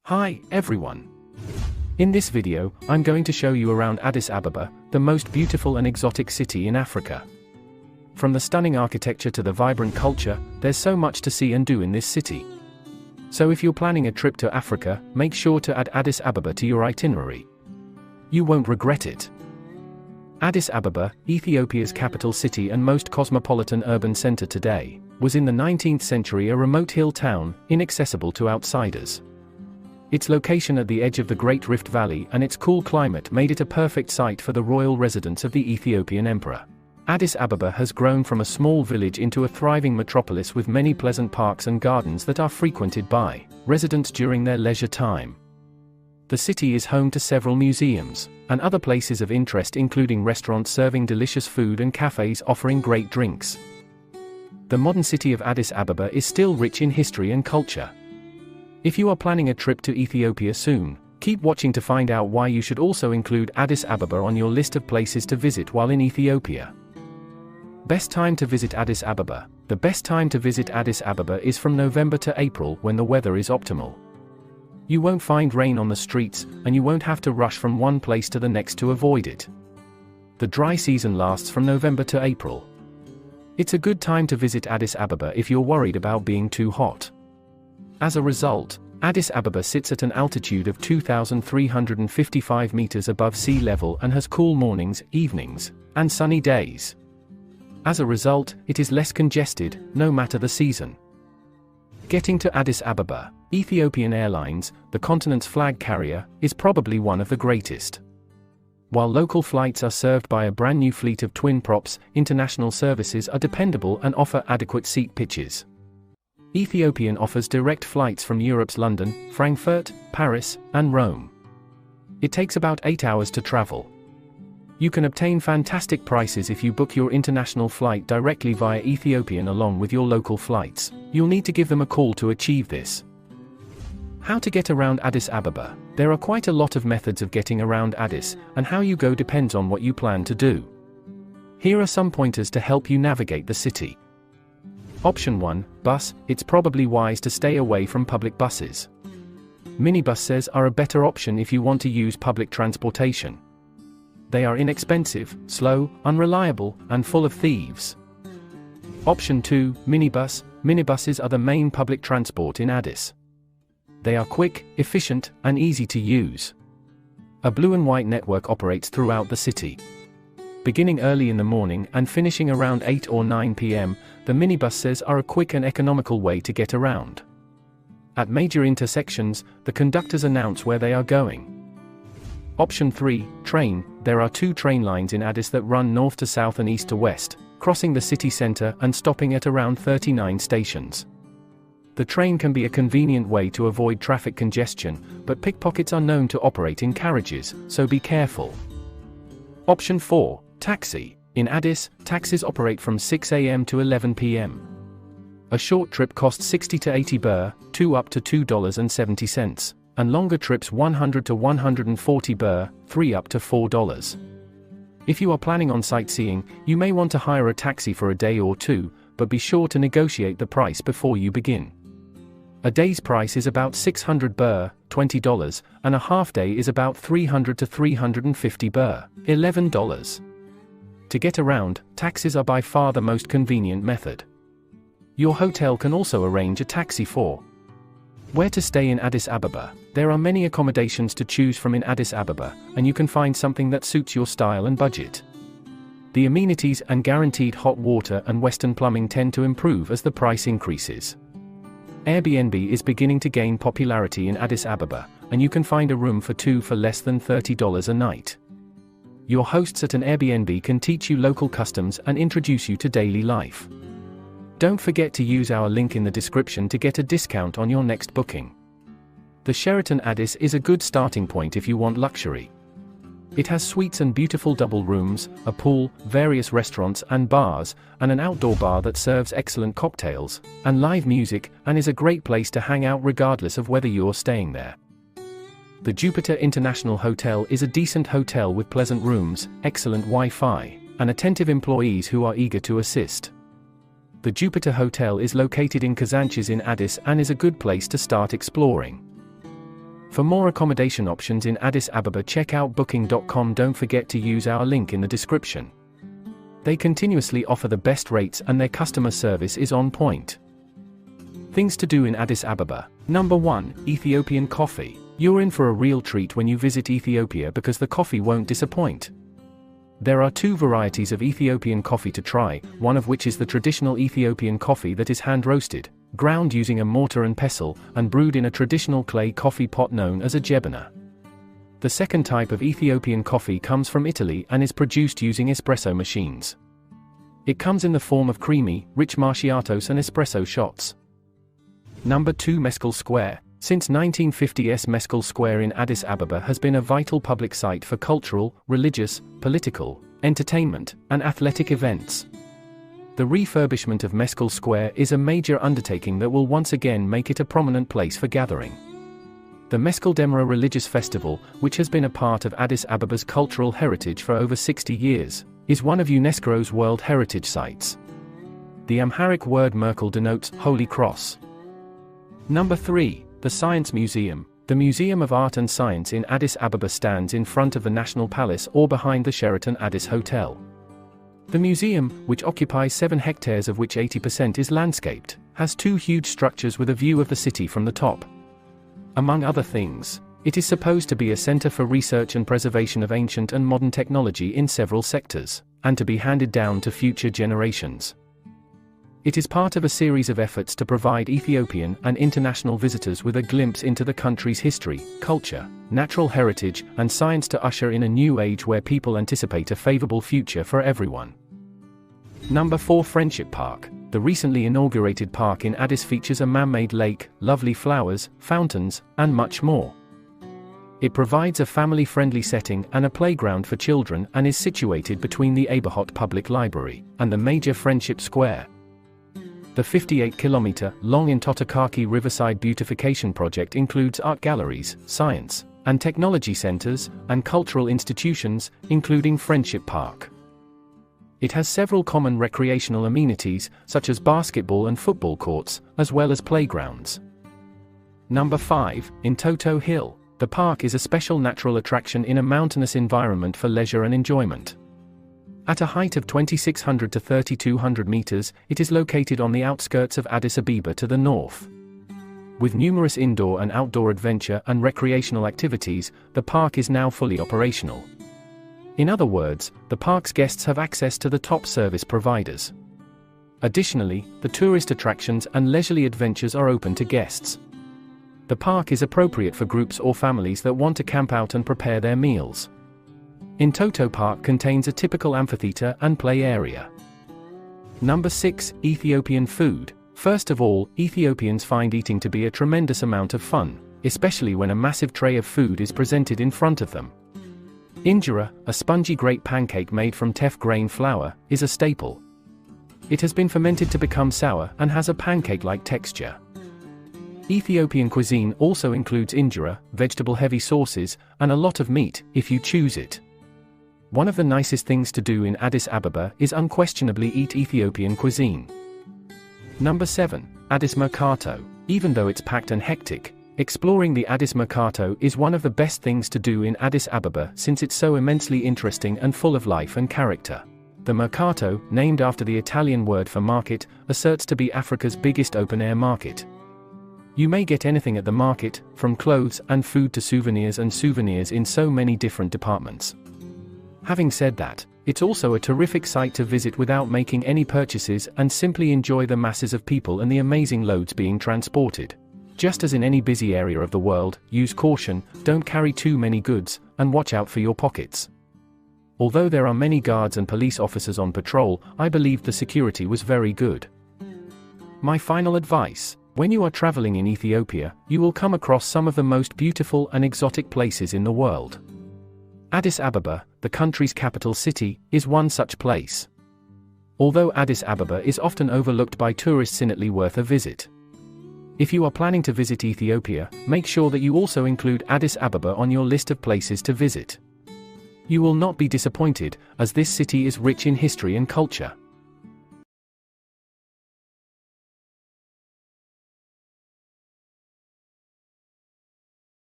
Hi, everyone. In this video, I'm going to show you around Addis Ababa, the most beautiful and exotic city in Africa. From the stunning architecture to the vibrant culture, there's so much to see and do in this city. So if you're planning a trip to Africa, make sure to add Addis Ababa to your itinerary. You won't regret it. Addis Ababa, Ethiopia's capital city and most cosmopolitan urban center today, was in the 19th century a remote hill town, inaccessible to outsiders. Its location at the edge of the Great Rift Valley and its cool climate made it a perfect site for the royal residence of the Ethiopian emperor. Addis Ababa has grown from a small village into a thriving metropolis with many pleasant parks and gardens that are frequented by residents during their leisure time. The city is home to several museums and other places of interest, including restaurants serving delicious food and cafes offering great drinks. The modern city of Addis Ababa is still rich in history and culture. If you are planning a trip to Ethiopia soon, keep watching to find out why you should also include Addis Ababa on your list of places to visit while in Ethiopia. Best time to visit Addis Ababa. The best time to visit Addis Ababa is from November to April, when the weather is optimal. You won't find rain on the streets, and you won't have to rush from one place to the next to avoid it. The dry season lasts from November to April. It's a good time to visit Addis Ababa if you're worried about being too hot. As a result, Addis Ababa sits at an altitude of 2,355 meters above sea level and has cool mornings, evenings, and sunny days. As a result, it is less congested, no matter the season. Getting to Addis Ababa, Ethiopian Airlines, the continent's flag carrier, is probably one of the greatest. While local flights are served by a brand new fleet of twin props, international services are dependable and offer adequate seat pitches. Ethiopian offers direct flights from Europe's London, Frankfurt, Paris, and Rome. It takes about 8 hours to travel. You can obtain fantastic prices if you book your international flight directly via Ethiopian along with your local flights. You'll need to give them a call to achieve this. How to get around Addis Ababa? There are quite a lot of methods of getting around Addis, and how you go depends on what you plan to do. Here are some pointers to help you navigate the city. Option 1, bus. It's probably wise to stay away from public buses. Minibuses are a better option if you want to use public transportation. They are inexpensive, slow, unreliable, and full of thieves. Option 2, minibus. Minibuses are the main public transport in Addis. They are quick, efficient, and easy to use. A blue and white network operates throughout the city. Beginning early in the morning and finishing around 8 or 9 p.m., the minibuses are a quick and economical way to get around. At major intersections, the conductors announce where they are going. Option 3, train. There are 2 train lines in Addis that run north to south and east to west, crossing the city center and stopping at around 39 stations. The train can be a convenient way to avoid traffic congestion, but pickpockets are known to operate in carriages, so be careful. Option 4, taxi. In Addis, taxis operate from 6 a.m. to 11 p.m. A short trip costs 60 to 80 birr, $2 up to $2.70, and longer trips 100 to 140 birr, $3 up to $4. If you are planning on sightseeing, you may want to hire a taxi for a day or two, but be sure to negotiate the price before you begin. A day's price is about 600 birr, $20, and a half day is about 300 to 350 birr, $11. To get around, taxis are by far the most convenient method. Your hotel can also arrange a taxi for. Where to stay in Addis Ababa? There are many accommodations to choose from in Addis Ababa, and you can find something that suits your style and budget. The amenities and guaranteed hot water and Western plumbing tend to improve as the price increases. Airbnb is beginning to gain popularity in Addis Ababa, and you can find a room for 2 for less than $30 a night. Your hosts at an Airbnb can teach you local customs and introduce you to daily life. Don't forget to use our link in the description to get a discount on your next booking. The Sheraton Addis is a good starting point if you want luxury. It has suites and beautiful double rooms, a pool, various restaurants and bars, and an outdoor bar that serves excellent cocktails and live music, and is a great place to hang out regardless of whether you're staying there. The Jupiter International Hotel is a decent hotel with pleasant rooms, excellent Wi-Fi, and attentive employees who are eager to assist. The Jupiter Hotel is located in Kazanches in Addis and is a good place to start exploring. For more accommodation options in Addis Ababa, check out booking.com. Don't forget to use our link in the description. They continuously offer the best rates and their customer service is on point. Things to do in Addis Ababa. Number 1. Ethiopian coffee. You're in for a real treat when you visit Ethiopia because the coffee won't disappoint. There are 2 varieties of Ethiopian coffee to try, one of which is the traditional Ethiopian coffee that is hand-roasted, ground using a mortar and pestle, and brewed in a traditional clay coffee pot known as a jebana. The second type of Ethiopian coffee comes from Italy and is produced using espresso machines. It comes in the form of creamy, rich macchiatos and espresso shots. Number 2. Mescal Square. Since 1950s, Mescal Square in Addis Ababa has been a vital public site for cultural, religious, political, entertainment, and athletic events. The refurbishment of Mescal Square is a major undertaking that will once again make it a prominent place for gathering. The Mescal Demira religious festival, which has been a part of Addis Ababa's cultural heritage for over 60 years, is one of UNESCO's World Heritage Sites. The Amharic word Merkel denotes Holy Cross. Number 3. The Science Museum. The Museum of Art and Science in Addis Ababa stands in front of the National Palace or behind the Sheraton Addis Hotel. The museum, which occupies 7 hectares of which 80% is landscaped, has 2 huge structures with a view of the city from the top. Among other things, it is supposed to be a center for research and preservation of ancient and modern technology in several sectors, and to be handed down to future generations. It is part of a series of efforts to provide Ethiopian and international visitors with a glimpse into the country's history, culture, natural heritage, and science to usher in a new age where people anticipate a favorable future for everyone. Number 4. Friendship Park. The recently inaugurated park in Addis features a man-made lake, lovely flowers, fountains, and much more. It provides a family-friendly setting and a playground for children and is situated between the Abahot Public Library and the major Friendship Square. The 58-kilometer-long Intotokaki Riverside Beautification Project includes art galleries, science and technology centers, and cultural institutions, including Friendship Park. It has several common recreational amenities, such as basketball and football courts, as well as playgrounds. Number 5. Entoto Hill. The park is a special natural attraction in a mountainous environment for leisure and enjoyment. At a height of 2,600 to 3,200 meters, it is located on the outskirts of Addis Ababa to the north. With numerous indoor and outdoor adventure and recreational activities, the park is now fully operational. In other words, the park's guests have access to the top service providers. Additionally, the tourist attractions and leisurely adventures are open to guests. The park is appropriate for groups or families that want to camp out and prepare their meals. Entoto Park contains a typical amphitheater and play area. Number 6. Ethiopian food. First of all, Ethiopians find eating to be a tremendous amount of fun, especially when a massive tray of food is presented in front of them. Injera, a spongy great pancake made from teff grain flour, is a staple. It has been fermented to become sour and has a pancake-like texture. Ethiopian cuisine also includes injera, vegetable-heavy sauces, and a lot of meat, if you choose it. One of the nicest things to do in Addis Ababa is unquestionably eat Ethiopian cuisine. Number 7. Addis Mercato. Even though it's packed and hectic, exploring the Addis Mercato is one of the best things to do in Addis Ababa since it's so immensely interesting and full of life and character. The Mercato, named after the Italian word for market, asserts to be Africa's biggest open-air market. You may get anything at the market, from clothes and food to souvenirs in so many different departments. Having said that, it's also a terrific site to visit without making any purchases and simply enjoy the masses of people and the amazing loads being transported. Just as in any busy area of the world, use caution, don't carry too many goods, and watch out for your pockets. Although there are many guards and police officers on patrol, I believe the security was very good. My final advice: when you are traveling in Ethiopia, you will come across some of the most beautiful and exotic places in the world. Addis Ababa, the country's capital city, is one such place. Although Addis Ababa is often overlooked by tourists, it's worth a visit. If you are planning to visit Ethiopia, make sure that you also include Addis Ababa on your list of places to visit. You will not be disappointed, as this city is rich in history and culture.